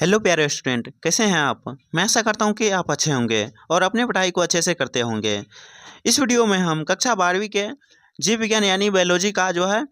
Hello प्यारे student, कैसे हैं आप। मैं आशा करता हूं कि आप अच्छे होंगे और अपनी पढ़ाई को अच्छे से करते होंगे। इस वीडियो में हम कक्षा 12वीं के जीव विज्ञान यानी बायोलॉजी का जो है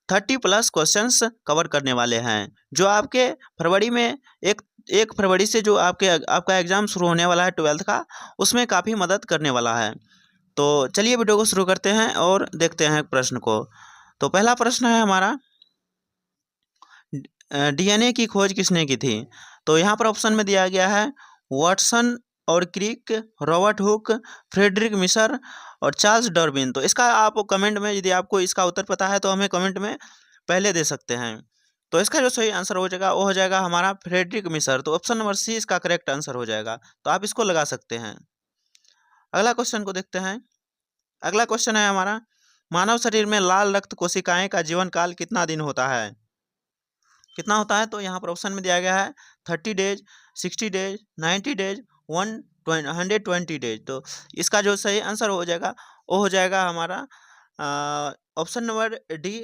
30+ क्वेश्चंस कवर करने वाले हैं, जो आपके फरवरी में एक 1 फरवरी से जो आपका एग्ज़ाम शुरू होने वाला है 12th का, उसमें काफ़ी मदद करने वाला है। तो चलिए वीडियो को शुरू करते हैं और देखते हैं प्रश्न को। तो पहला प्रश्न है हमारा, डीएनए की खोज किसने की थी। तो यहाँ पर ऑप्शन में दिया गया है वाटसन और क्रिक, रॉबर्ट हुक, फ्रेडरिक मिशर और चार्ल्स डार्विन। तो इसका आप कमेंट में, यदि आपको इसका उत्तर पता है तो हमें कमेंट में पहले दे सकते हैं। तो इसका जो सही आंसर हो जाएगा वो हो जाएगा हमारा फ्रेडरिक मिशर। तो ऑप्शन नंबर सी इसका करेक्ट आंसर हो जाएगा। तो आप इसको लगा सकते हैं। अगला क्वेश्चन को देखते हैं। अगला क्वेश्चन है हमारा, मानव शरीर में लाल रक्त कोशिकाएं का जीवन काल कितना दिन होता है। कितना होता है, तो यहाँ पर ऑप्शन में दिया गया है 30 डेज, 60 डेज, 90 डेज, 120 डेज। तो इसका जो सही आंसर हो जाएगा वो हो जाएगा हमारा ऑप्शन नंबर डी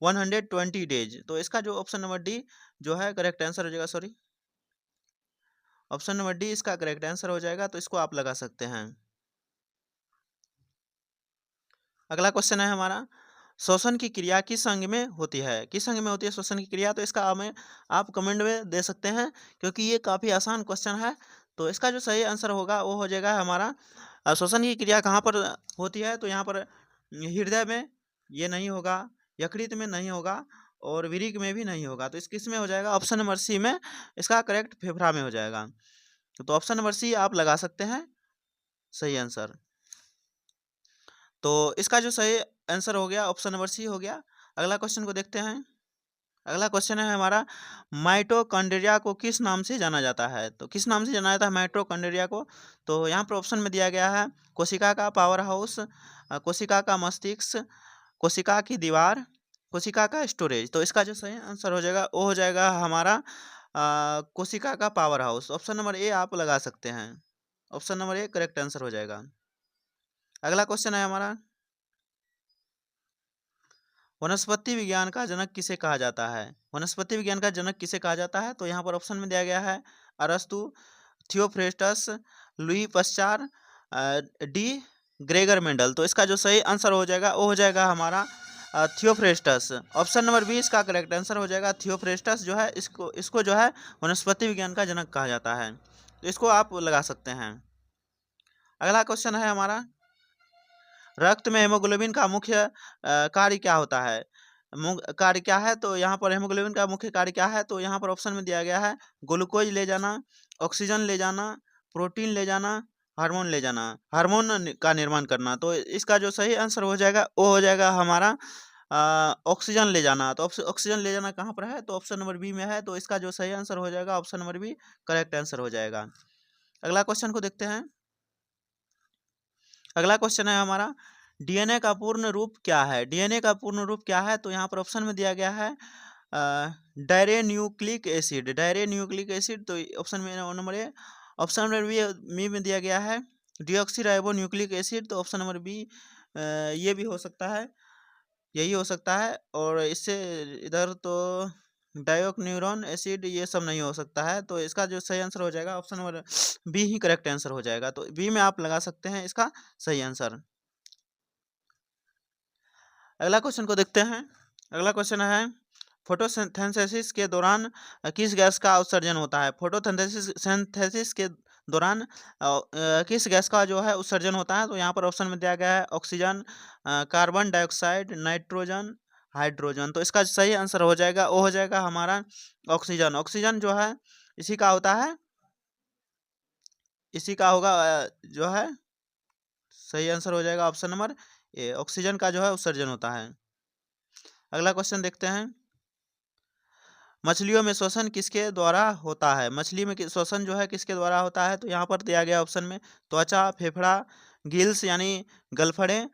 120 डेज। तो इसका जो ऑप्शन नंबर डी जो है करेक्ट आंसर हो जाएगा। सॉरी, ऑप्शन नंबर डी इसका करेक्ट आंसर हो जाएगा। तो इसको आप लगा सकते हैं। अगला क्वेश्चन है हमारा, श्वसन की क्रिया किस अंग में होती है। किस अंग में होती है श्वसन की क्रिया। तो इसका हमें आप कमेंट में दे सकते हैं, क्योंकि ये काफ़ी आसान क्वेश्चन है। तो इसका जो सही आंसर होगा वो हो जाएगा हमारा, श्वसन की क्रिया कहाँ पर होती है। तो यहाँ पर हृदय में ये नहीं होगा, यकृत में नहीं होगा और वृक्क में भी नहीं होगा। तो इस किस में हो जाएगा, ऑप्शन नंबर सी में इसका करेक्ट फेफड़ा में हो जाएगा। तो ऑप्शन नंबर सी आप लगा सकते हैं सही आंसर। तो इसका जो सही आंसर हो गया ऑप्शन नंबर सी हो गया। अगला क्वेश्चन को देखते हैं। अगला क्वेश्चन है हमारा, माइटोकॉन्ड्रिया को किस नाम से जाना जाता है। तो किस नाम से जाना जाता है माइटोकॉन्ड्रिया को। तो यहाँ पर ऑप्शन में दिया गया है कोशिका का पावर हाउस, कोशिका का मस्तिष्क, कोशिका की दीवार, कोशिका का स्टोरेज। तो इसका जो सही आंसर हो जाएगा वो हो जाएगा हमारा कोशिका का power house. Option number A आप लगा सकते हैं। Option number A correct answer हो जाएगा। अगला क्वेश्चन है हमारा, वनस्पति विज्ञान का जनक किसे कहा जाता है। वनस्पति विज्ञान का जनक किसे कहा जाता है। तो यहाँ पर ऑप्शन में दिया गया है अरस्तु, Theophrastus, Louis Pasteur, D Gregor Mendel. तो इसका जो सही आंसर हो जाएगा वो हो जाएगा हमारा थियोफ्रेस्टस। ऑप्शन नंबर बी इसका करेक्ट आंसर हो जाएगा। थियोफ्रेस्टस जो है इसको जो है वनस्पति विज्ञान का जनक कहा जाता है। तो इसको आप लगा सकते हैं। अगला क्वेश्चन है हमारा, रक्त में हेमोग्लोबिन का मुख्य कार्य क्या होता है। कार्य क्या है। तो यहाँ पर हेमोग्लोबिन का मुख्य कार्य क्या है। तो यहाँ पर ऑप्शन में दिया गया है ग्लूकोज ले जाना, ऑक्सीजन ले जाना, प्रोटीन ले जाना, हार्मोन ले जाना, हार्मोन का निर्माण करना। तो इसका जो सही आंसर हो जाएगा वो हो जाएगा हमारा ऑक्सीजन ले जाना। तो ऑक्सीजन ले जाना कहाँ पर है। तो ऑप्शन नंबर बी में है। तो इसका जो सही आंसर हो जाएगा option number B correct answer हो जाएगा। अगला क्वेश्चन को देखते हैं। अगला क्वेश्चन है हमारा, डीएनए का पूर्ण रूप क्या है। डीएनए का पूर्ण रूप क्या है। तो यहाँ पर ऑप्शन में दिया गया है डायरेन्यूक्लिक एसिड, डायरेन्यूक्लिक एसिड। तो ऑप्शन में number A. Option number B में दिया गया है डिऑक्सीराइबो न्यूक्लिक एसिड। तो ऑप्शन नंबर बी ये भी हो सकता है, यही हो सकता है। और इससे इधर तो डायोक्न्यूरॉन एसिड ये सब नहीं हो सकता है। तो इसका जो सही आंसर हो जाएगा ऑप्शन नंबर बी ही करेक्ट आंसर हो जाएगा। तो बी में आप लगा सकते हैं इसका सही आंसर। अगला क्वेश्चन को देखते हैं। अगला क्वेश्चन है, फोटोसिंथेसिस के दौरान किस गैस का उत्सर्जन होता है। फोटोसिंथेसिस के दौरान किस गैस का जो है उत्सर्जन होता है। तो यहाँ पर ऑप्शन में दिया गया है oxygen, carbon dioxide, nitrogen, hydrogen. तो इसका सही आंसर हो जाएगा वो हो जाएगा हमारा ऑक्सीजन। ऑक्सीजन जो है इसी का होता है, इसी का होगा जो है सही आंसर हो जाएगा ऑप्शन नंबर ए। ऑक्सीजन का जो है उत्सर्जन होता है। अगला क्वेश्चन देखते हैं, मछलियों में श्वसन किसके द्वारा होता है। मछली में श्वसन जो है किसके द्वारा होता है। तो यहाँ पर दिया गया ऑप्शन में त्वचा, फेफड़ा, गिल्स यानी गलफड़े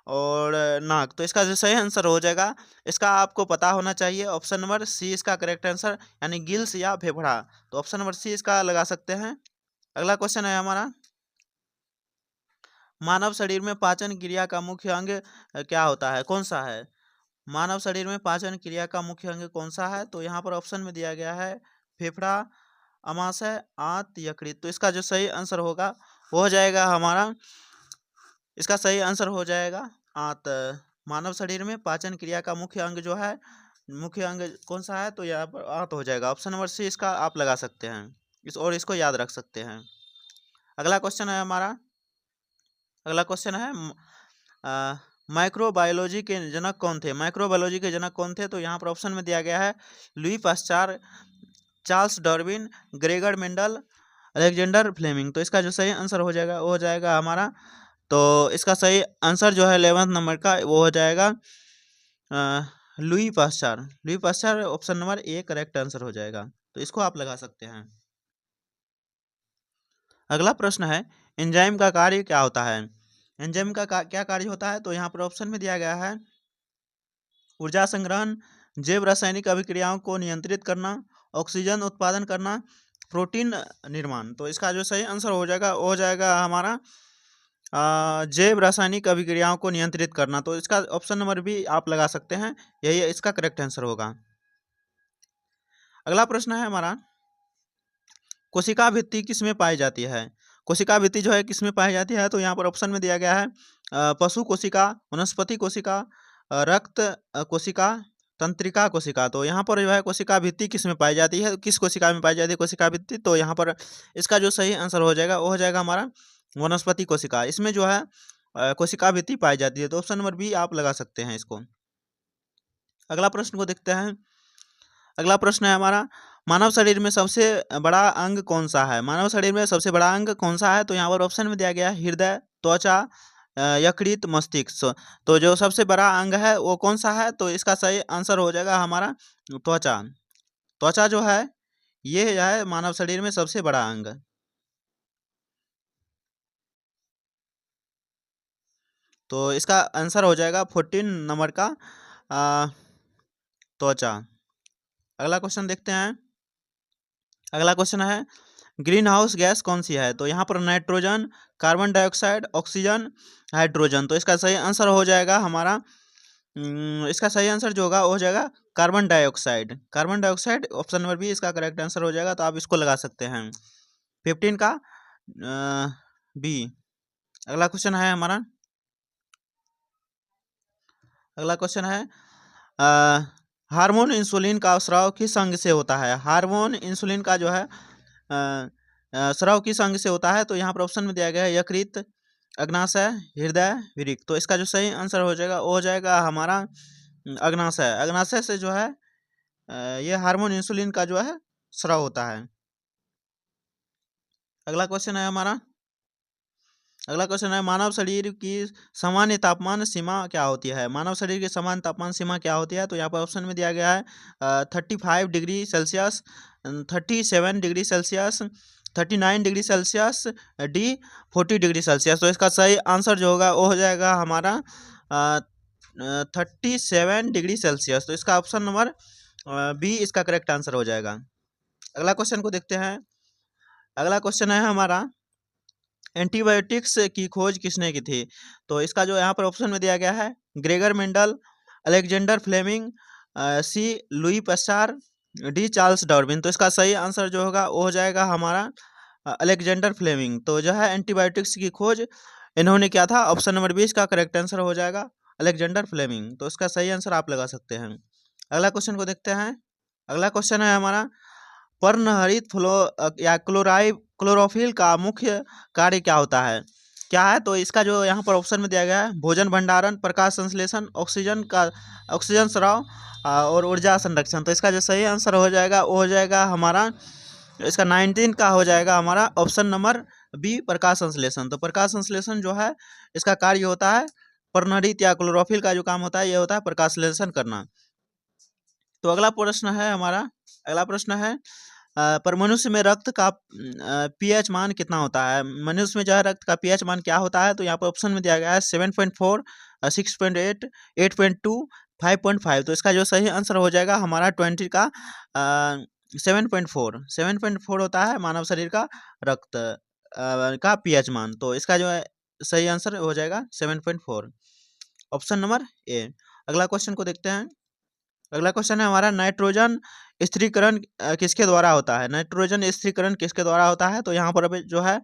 और नाक। तो इसका जो सही आंसर हो जाएगा, इसका आपको पता होना चाहिए, ऑप्शन नंबर सी इसका करेक्ट आंसर यानी गिल्स या फेफड़ा। तो ऑप्शन नंबर सी इसका लगा सकते हैं। अगला क्वेश्चन है हमारा, मानव शरीर में पाचन क्रिया का मुख्य अंग क्या होता है, कौन सा है। मानव शरीर में पाचन क्रिया का मुख्य अंग कौन सा है। तो यहाँ पर ऑप्शन में दिया गया है फेफड़ा, अमाशय, आंत, यकृत। तो इसका जो सही आंसर होगा वो हो जाएगा हमारा, इसका सही आंसर हो जाएगा आंत। मानव शरीर में पाचन क्रिया का मुख्य अंग जो है, मुख्य अंग कौन सा है, तो यहाँ पर आंत हो जाएगा। ऑप्शन नंबर सी इसका आप लगा सकते हैं इसको याद रख सकते हैं। अगला क्वेश्चन है हमारा, अगला क्वेश्चन है माइक्रोबायोलॉजी के जनक कौन थे। माइक्रोबायोलॉजी के जनक कौन थे, तो यहाँ पर ऑप्शन में दिया गया है Louis Pasteur, Charles Darwin, Gregor Mendel, Alexander Fleming. तो इसका जो सही आंसर हो जाएगा वो हो जाएगा हमारा, तो इसका सही आंसर जो है 11th नंबर का वो हो जाएगा Louis Pasteur. Louis Pasteur option number A correct answer हो जाएगा, तो इसको आप लगा सकते हैं। अगला प्रश्न है एंजाइम का कार्य क्या होता है। एंजाइम का क्या कार्य होता है, तो यहाँ पर ऑप्शन में दिया गया है ऊर्जा संग्रहण, जैव रासायनिक अभिक्रियाओं को नियंत्रित करना, ऑक्सीजन उत्पादन करना, प्रोटीन निर्माण। तो इसका जो सही आंसर हो जाएगा वो हो जाएगा हमारा जैव रासायनिक अभिक्रियाओं को नियंत्रित करना। तो इसका ऑप्शन नंबर भी आप लगा सकते हैं, यही इसका करेक्ट आंसर होगा। अगला प्रश्न है हमारा कोशिका भित्ति किस में पाई जाती है। कोशिका भित्ति जो है किस में पाई जाती है, तो यहाँ पर ऑप्शन में दिया गया है पशु कोशिका, वनस्पति कोशिका, रक्त कोशिका, तंत्रिका कोशिका। तो यहाँ पर जो है कोशिका भित्ति किस में पाई जाती है, किस कोशिका में पाई जाती है कोशिका भित्ति, तो यहाँ पर इसका जो सही आंसर हो जाएगा वो हो जाएगा हमारा वनस्पति कोशिका। इसमें जो है कोशिका भित्ति पाई जाती है, तो ऑप्शन नंबर भी आप लगा सकते हैं इसको। अगला प्रश्न को देखते हैं। अगला प्रश्न है हमारा मानव शरीर में सबसे बड़ा अंग कौन सा है। मानव शरीर में सबसे बड़ा अंग कौन सा है, तो यहाँ पर ऑप्शन में दिया गया है हृदय, त्वचा, यकृत, मस्तिष्क। तो जो सबसे बड़ा अंग है वो कौन सा है, तो इसका सही आंसर हो जाएगा हमारा त्वचा। त्वचा जो है ये है मानव शरीर में सबसे बड़ा अंग। तो इसका आंसर हो जाएगा 14 नंबर का त्वचा। अगला क्वेश्चन देखते हैं। अगला क्वेश्चन है ग्रीन हाउस गैस कौन सी है, तो यहाँ पर nitrogen, carbon dioxide, oxygen, hydrogen. तो इसका सही आंसर हो जाएगा हमारा इसका सही आंसर जो होगा वो हो जाएगा carbon dioxide. Carbon dioxide option number B इसका करेक्ट आंसर हो जाएगा, तो आप इसको लगा सकते हैं 15 का बी। अगला क्वेश्चन है हमारा, अगला क्वेश्चन है हार्मोन इंसुलिन का स्राव किस अंग से होता है। हार्मोन इंसुलिन का जो है स्राव किस अंग से होता है, तो यहाँ पर ऑप्शन में दिया गया है यकृत, अग्नाशय, हृदय, वृक्क। तो इसका जो सही आंसर हो जाएगा वो हो जाएगा हमारा अग्नाशय। अग्नाशय से जो है ये हार्मोन इंसुलिन का जो है स्राव होता है। अगला क्वेश्चन है हमारा, अगला क्वेश्चन है मानव शरीर की सामान्य तापमान सीमा क्या होती है। मानव शरीर की सामान्य तापमान सीमा क्या होती है, तो यहाँ पर ऑप्शन में दिया गया है 35 degree Celsius, 37 degree Celsius, 39 degree Celsius, D 40 degree Celsius. तो इसका सही आंसर जो होगा वो हो जाएगा हमारा 37 डिग्री सेल्सियस। तो इसका ऑप्शन नंबर बी इसका करेक्ट आंसर हो जाएगा। अगला क्वेश्चन को देखते हैं। अगला क्वेश्चन है हमारा एंटीबायोटिक्स की खोज किसने की थी, तो इसका जो यहाँ पर ऑप्शन में दिया गया है Gregor Mendel, Alexander Fleming, C Louis Pasteur, D Charles Darwin. तो इसका सही आंसर जो होगा वो हो जाएगा हमारा अलेक्जेंडर फ्लेमिंग। तो जो है एंटीबायोटिक्स की खोज इन्होंने किया था, ऑप्शन नंबर 20 का करेक्ट आंसर हो जाएगा अलेक्जेंडर फ्लेमिंग। तो इसका सही आंसर आप लगा सकते हैं। अगला क्वेश्चन को देखते हैं। अगला क्वेश्चन है हमारा पर्णहरित फ्लो या क्लोरोफिल का मुख्य कार्य क्या होता है, क्या है, तो इसका जो यहाँ पर ऑप्शन में दिया गया है भोजन भंडारण, प्रकाश संश्लेषण, ऑक्सीजन स्राव और ऊर्जा संरक्षण। तो इसका जो सही आंसर हो जाएगा वो हो जाएगा हमारा इसका 19 का हो जाएगा हमारा ऑप्शन नंबर बी प्रकाश संश्लेषण। तो प्रकाश संश्लेषण जो है इसका कार्य होता है पर्णहरित या क्लोरोफिल का जो काम होता है ये होता है प्रकाश संश्लेषण करना। तो अगला प्रश्न है हमारा, अगला प्रश्न है पर मनुष्य में रक्त का पीएच मान कितना होता है। मनुष्य में जो है रक्त का पीएच मान क्या होता है, तो यहाँ पर ऑप्शन में दिया गया है 7.4, 6.8, 8.2, 5.5। तो इसका जो सही आंसर हो जाएगा हमारा 20 का 7.4 होता है मानव शरीर का रक्त का पीएच मान। तो इसका जो है सही आंसर हो जाएगा 7.4, ऑप्शन नंबर ए। अगला क्वेश्चन को देखते हैं। अगला क्वेश्चन है हमारा नाइट्रोजन स्त्रीकरण किसके द्वारा होता है? नाइट्रोजन स्त्रीकरण किसके द्वारा होता है? तो यहाँ पर अभी जो है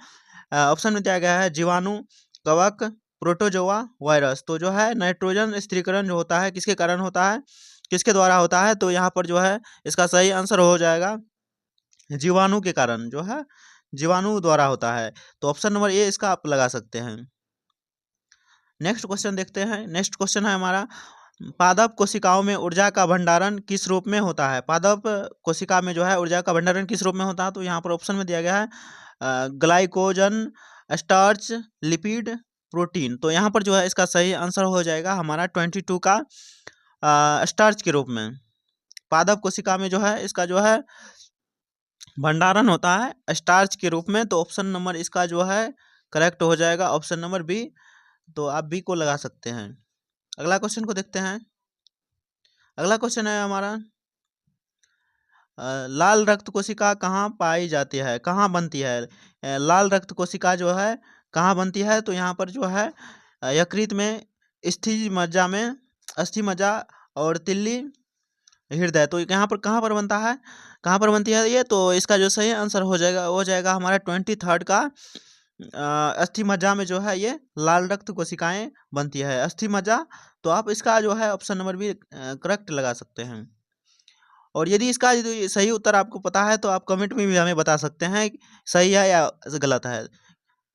ऑप्शन में दिया गया है जीवाणु, कवक, प्रोटोजोआ, वायरस। तो जो है नाइट्रोजन स्त्रीकरण जो होता है किसके कारण होता है, किसके द्वारा होता है? तो यहाँ पर जो है इसका सही आंसर हो जाएगा जीवाणु के कारण, जो है जीवाणु द्वारा होता है। तो ऑप्शन नंबर ए इसका आप लगा सकते हैं। नेक्स्ट क्वेश्चन देखते हैं। नेक्स्ट क्वेश्चन है हमारा, पादप कोशिकाओं में ऊर्जा का भंडारण किस रूप में होता है? पादप कोशिका में जो है ऊर्जा का भंडारण किस रूप में होता है? तो यहाँ पर ऑप्शन में दिया गया है ग्लाइकोजन, स्टार्च, लिपिड, प्रोटीन। तो यहाँ पर जो है इसका सही आंसर हो जाएगा हमारा 22 का स्टार्च के रूप में। पादप कोशिका में जो है इसका जो है भंडारण होता है स्टार्च के रूप में। तो ऑप्शन नंबर इसका जो है करेक्ट हो जाएगा ऑप्शन नंबर बी। तो आप बी को लगा सकते हैं। अगला क्वेश्चन को देखते हैं। अगला क्वेश्चन है हमारा, लाल रक्त कोशिका कहाँ पाई जाती है, कहाँ बनती है? लाल रक्त कोशिका जो है कहाँ बनती है? तो यहाँ पर जो है यकृत में, अस्थि मज्जा में, अस्थि मज्जा और तिल्ली हृदय। तो यहाँ पर कहाँ पर बनता है, कहाँ पर बनती है ये? तो इसका जो सही आंसर हो जाएगा हमारा 23 का अस्थि मज्जा में जो है ये लाल रक्त कोशिकाएं बनती है, अस्थि मज्जा। तो आप इसका जो है ऑप्शन नंबर भी करेक्ट लगा सकते हैं। और यदि इसका यदि सही उत्तर आपको पता है तो आप कमेंट में भी हमें बता सकते हैं सही है या गलत है,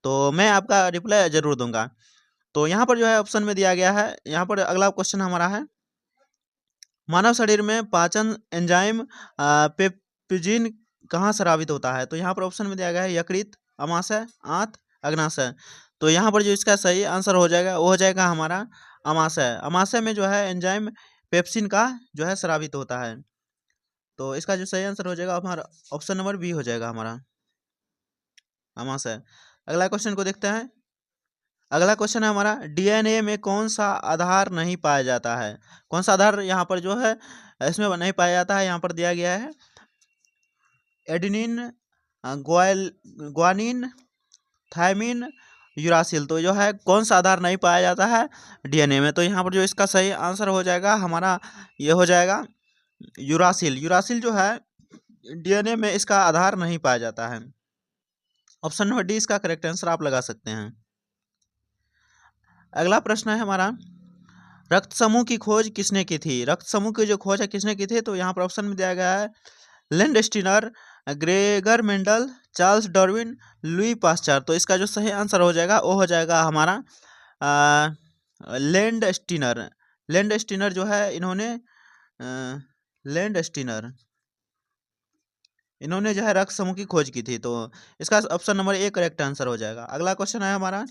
तो मैं आपका रिप्लाई जरूर दूंगा। तो यहाँ पर जो है ऑप्शन में दिया गया है, यहाँ पर अगला क्वेश्चन हमारा है, मानव शरीर में पाचन एंजाइम पेप्जिन कहाँ स्रावित होता है? तो यहाँ पर ऑप्शन में दिया गया है यकृत, अमाशय, आंत, अग्नाशय। तो यहाँ पर जो इसका सही आंसर हो जाएगा वो हो जाएगा हमारा अमाशय। अमाशय में जो है एंजाइम पेप्सिन का जो है स्रावित होता है। तो इसका जो सही आंसर हो जाएगा हमारा ऑप्शन नंबर बी हो जाएगा हमारा अमाशय। अगला क्वेश्चन को देखते हैं। अगला क्वेश्चन है हमारा, डीएनए में कौन सा आधार नहीं पाया जाता है? कौन सा आधार यहाँ पर जो है इसमें नहीं पाया जाता है? यहाँ पर दिया गया है एडेनिन, ग्वानिन, थायमिन, यूरासिल। तो जो है कौन सा आधार नहीं पाया जाता है डीएनए में? तो यहाँ पर जो इसका सही आंसर हो जाएगा हमारा ये हो जाएगा यूरासिल। यूरासिल जो है डीएनए में इसका आधार नहीं पाया जाता है। ऑप्शन नंबर डी इसका करेक्ट आंसर आप लगा सकते हैं। अगला प्रश्न है हमारा, रक्त समूह की खोज किसने की थी? रक्त समूह की जो खोज है किसने की थी? तो यहाँ पर ऑप्शन में दिया गया है Landsteiner, Gregor Mendel, Charles Darwin, Louis Pasteur. तो इसका जो सही आंसर हो जाएगा वो हो जाएगा हमारा लैंडस्टीनर। लैंडस्टीनर जो है लैंडस्टीनर इन्होंने जो है रक्त समूह की खोज की थी। तो इसका option number A correct answer हो जाएगा। अगला क्वेश्चन है हमारा,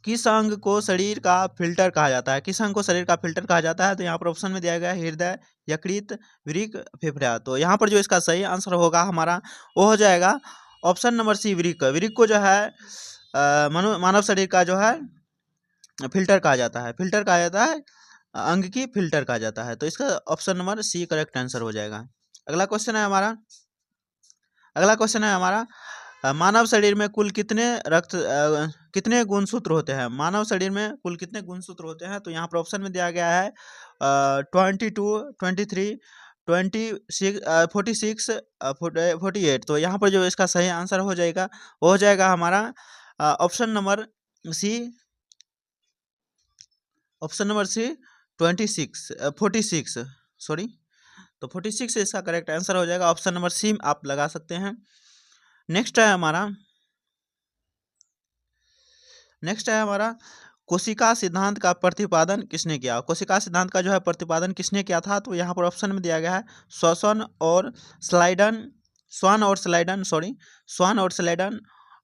किस अंग को शरीर का फिल्टर कहा जाता है? किस अंग को शरीर का फिल्टर कहा जाता है? तो यहाँ पर ऑप्शन में दिया गया है हृदय, यकृत, वृक्क, फेफड़ा। तो यहाँ पर जो इसका सही आंसर होगा हमारा वो हो जाएगा ऑप्शन नंबर सी वृक्क। वृक्क को जो है मानव शरीर का जो है फिल्टर कहा जाता है, फिल्टर कहा जाता है, अंग की फिल्टर कहा जाता है। तो इसका option number C correct answer हो जाएगा। अगला क्वेश्चन है हमारा, अगला क्वेश्चन है हमारा, मानव शरीर में कुल कितने गुणसूत्र होते हैं? मानव शरीर में कुल कितने गुणसूत्र होते हैं? तो यहाँ पर ऑप्शन में दिया गया है 22, 23, 26, 46, 48। तो यहाँ पर जो इसका सही आंसर हो जाएगा वो हो जाएगा हमारा option number C, option number C 46 sorry. तो 46 इसका करेक्ट आंसर हो जाएगा। ऑप्शन नंबर सी आप लगा सकते हैं। नेक्स्ट है हमारा कोशिका सिद्धांत का प्रतिपादन किसने किया? कोशिका सिद्धांत का जो है प्रतिपादन किसने किया था? तो यहाँ पर ऑप्शन में दिया गया है स्वान और स्लाइडन,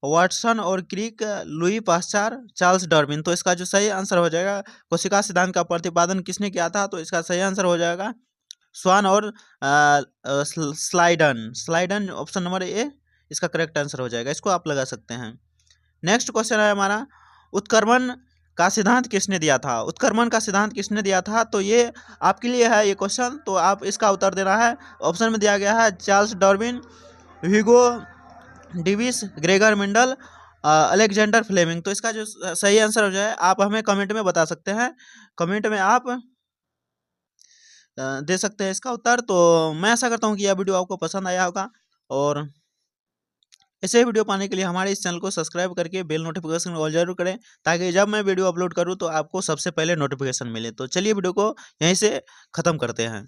वाटसन और क्रिक, लुई पास्चर, चार्ल्स डार्विन। तो इसका जो सही आंसर हो जाएगा कोशिका सिद्धांत का प्रतिपादन किसने किया था? तो इसका सही आंसर हो जाएगा स्वान और स्लाइडन ऑप्शन नंबर ए इसका करेक्ट आंसर हो जाएगा। इसको आप लगा सकते हैं। नेक्स्ट क्वेश्चन है हमारा, उत्क्रमण का सिद्धांत किसने दिया था? उत्क्रमण का सिद्धांत किसने दिया था? तो ये आपके लिए है ये क्वेश्चन, तो आप इसका उत्तर देना है। ऑप्शन में दिया गया है Charles Darwin, Hugo de Vries, Gregor Mendel, Alexander Fleming. तो इसका जो सही आंसर हो जाए आप हमें कमेंट में बता सकते हैं। कमेंट में आप दे सकते हैं इसका उत्तर। तो मैं आशा करता हूँ कि यह वीडियो आपको पसंद आया होगा, और ऐसे वीडियो पाने के लिए हमारे इस चैनल को सब्सक्राइब करके बेल नोटिफिकेशन ऑल जरूर करें, ताकि जब मैं वीडियो अपलोड करूँ तो आपको सबसे पहले नोटिफिकेशन मिले। तो चलिए वीडियो को यहीं से ख़त्म करते हैं।